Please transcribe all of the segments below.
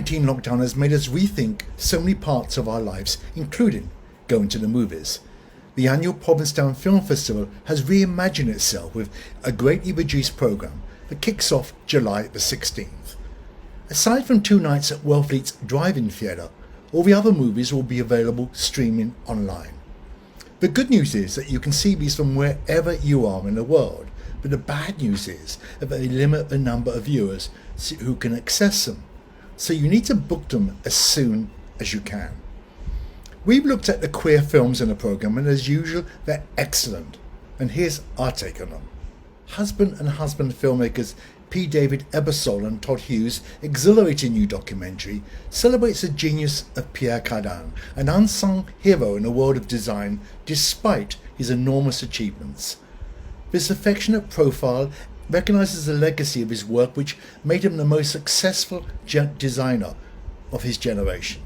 COVID-19 lockdown has made us rethink so many parts of our lives, including going to the movies. The annual Provincetown Film Festival has reimagined itself with a greatly reduced programme that kicks off July the 16th. Aside from 2 nights at Welfleet Drive-In Theater, all the other movies will be available streaming online. The good news is that you can see these from wherever you are in the world, but the bad news is that they limit the number of viewers who can access them, so you need to book them as soon as you can. We've looked at the queer films in the programme, and as usual they're excellent, and here's our take on them. Husband and husband filmmakers P. David Ebersol and Todd Hughes' exhilarating new documentary celebrates the genius of Pierre Cardin, an unsung hero in the world of design despite his enormous achievements. This affectionate profile recognises the legacy of his work, which made him the most successful designer of his generation.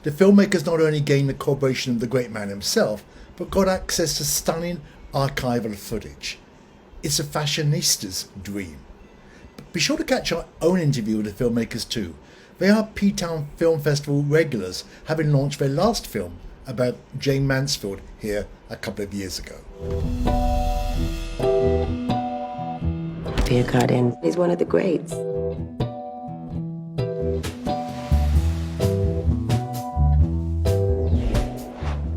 The filmmakers not only gained the cooperation of the great man himself, but got access to stunning archival footage. It's a fashionista's dream. Be sure to catch our own interview with the filmmakers too. They are PTown Film Festival regulars, having launched their last film about Jane Mansfield here a couple of years ago. Pierre Cardin is one of the greats.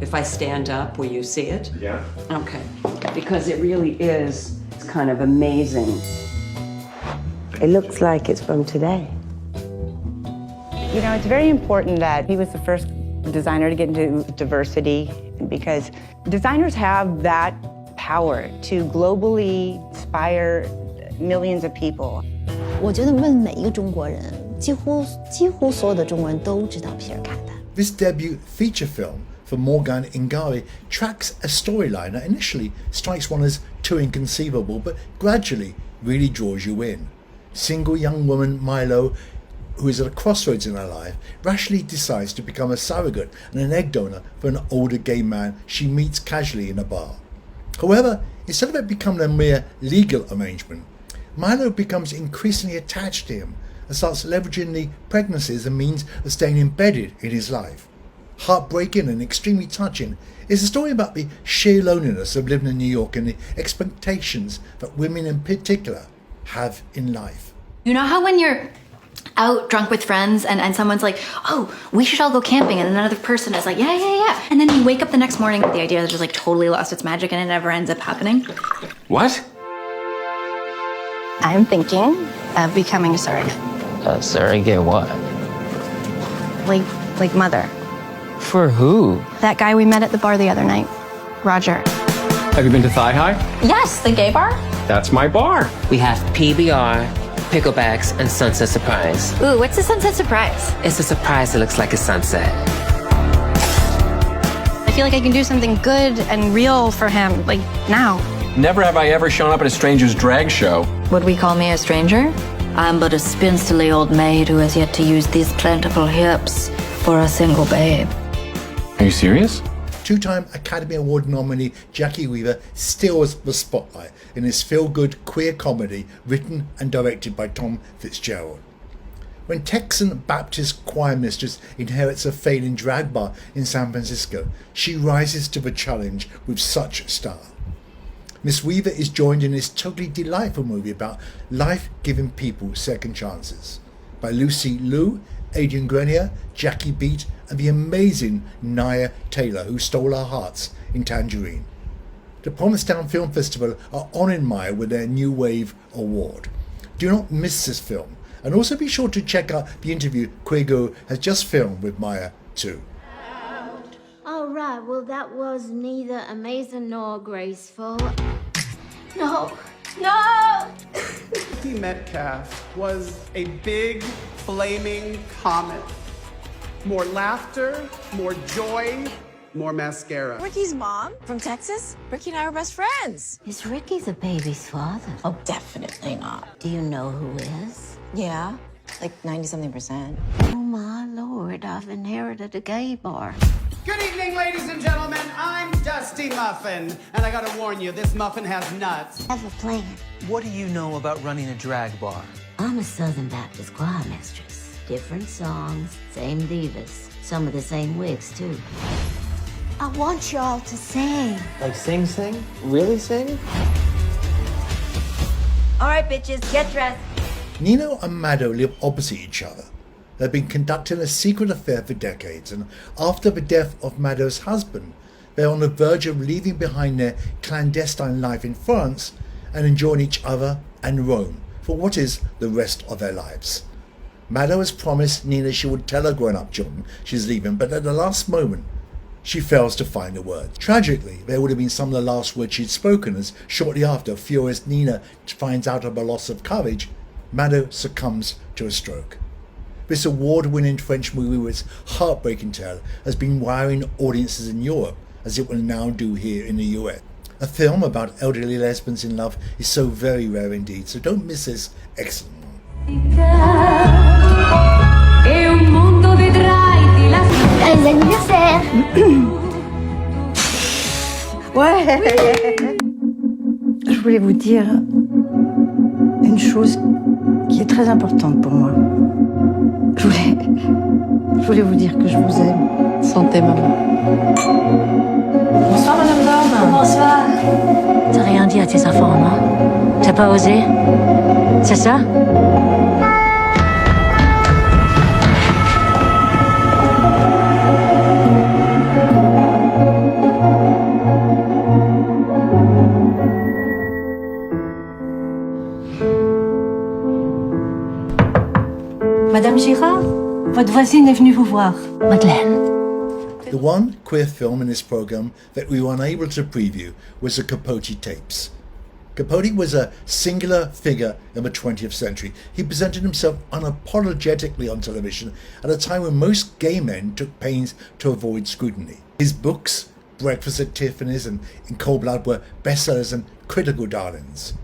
If I stand up, will you see it? Yeah. Okay. Because it really is kind of amazing. It looks like it's from today. You know, it's very important that he was the first designer to get into diversity, because designers have that power to globally inspire millions of people. 我觉得问每一个中国人，几乎所有的中国人都知道皮尔卡丹。 This debut feature film for Morgan Ingari tracks a storyline that initially strikes one as too inconceivable, but gradually really draws you in. Single young woman Milo, who is at a crossroads in her life, rashly decides to become a surrogate and an egg donor for an older gay man she meets casually in a bar. However, instead of it becoming a mere legal arrangement, Milo becomes increasingly attached to him and starts leveraging the pregnancy as a means of staying embedded in his life. Heartbreaking and extremely touching, it's a story about the sheer loneliness of living in New York and the expectations that women in particular have in life. You know how when you're out drunk with friends and someone's like, oh, we should all go camping, and another person is like, yeah. And then you wake up the next morning with the idea that just like totally lost its magic and it never ends up happening. What? I'm thinking of becoming a surrogate. A surrogate what? Like mother. For who? That guy we met at the bar the other night, Roger. Have you been to Thigh High? Yes, the gay bar? That's my bar. We have PBR, picklebacks, and Sunset Surprise. Ooh, what's the sunset surprise? It's a surprise that looks like a sunset. I feel like I can do something good and real for him, like now. Never have I ever shown up at a stranger's drag show. Would we call me a stranger? I'm but a spinsterly old maid who has yet to use these plentiful hips for a single babe. Are you serious? Two-time Academy Award nominee Jackie Weaver steals the spotlight in his feel-good queer comedy written and directed by Tom Fitzgerald. When Texan Baptist choir mistress inherits a failing drag bar in San Francisco, she rises to the challenge with such style. Miss Weaver is joined in this totally delightful movie about life giving people second chances by Lucy Liu, Adrian Grenier, Jackie Beat, and the amazing Nia Taylor, who stole our hearts in Tangerine. The Provincetown Film Festival are honouring Maya with their New Wave Award. Do not miss this film, and also be sure to check out the interview Queerguru has just filmed with Maya too. All right, well that was neither amazing nor graceful. No. Ricky Metcalf was a big, flaming comet. More laughter, more joy, more mascara. Ricky's mom from Texas. Ricky and I were best friends. Is Ricky the baby's father? Oh, definitely not. Do you know who is? Yeah, like 90-something%. Oh my lord, I've inherited a gay bar. Good evening, ladies and gentlemen. I'm Dusty Muffin, and I gotta warn you, this muffin has nuts. I have a plan. What do you know about running a drag bar? I'm a Southern Baptist choir mistress. Different songs, same divas. Some of the same wigs, too. I want you all to sing. Like sing? Really sing? All right, bitches, get dressed. Nino and Maddo live opposite each other. They've been conducting a secret affair for decades, and after the death of Maddo's husband, they're on the verge of leaving behind their clandestine life in France and enjoying each other and Rome for what is the rest of their lives. Maddo has promised Nina she would tell her grown-up children she's leaving, but at the last moment, she fails to find the words. Tragically, they would have been some of the last words she'd spoken, as shortly after, furious Nina finds out of her loss of courage, Maddo succumbs to a stroke. This award-winning French movie with its heartbreaking tale has been wiring audiences in Europe, as it will now do here in the US. A film about elderly lesbians in love is so very rare indeed, so don't miss this excellent one. Joyeux anniversaire. Ouais. Je voulais vous dire une chose qui est très importante pour moi. Je voulais vous dire que je vous aime. Santé, maman. Bonsoir, Madame Dorme. Bonsoir. T'as rien dit à tes enfants, non? T'as pas osé? C'est ça? Madame Girard, votre voisine est venue vous voir. Madeleine. The one queer film in this programme that we were unable to preview was the Capote Tapes. Capote was a singular figure in the 20th century. He presented himself unapologetically on television at a time when most gay men took pains to avoid scrutiny. His books, Breakfast at Tiffany's and In Cold Blood, were bestsellers and critical darlings.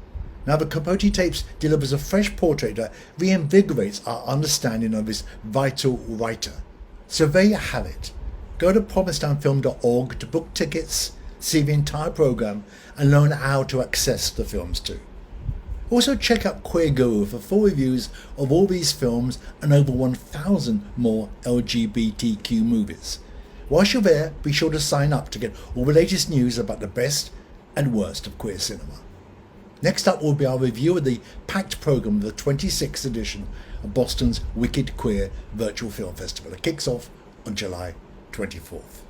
Now the Capote Tapes delivers a fresh portrait that reinvigorates our understanding of this vital writer. So there you have it. Go to provincetownfilm.org to book tickets, see the entire programme and learn how to access the films too. Also check out Queerguru for full reviews of all these films and over 1,000 more LGBTQ movies. Whilst you're there, be sure to sign up to get all the latest news about the best and worst of queer cinema. Next up will be our review of the packed programme of the 26th edition of Boston's Wicked Queer Virtual Film Festival. It kicks off on July 24th.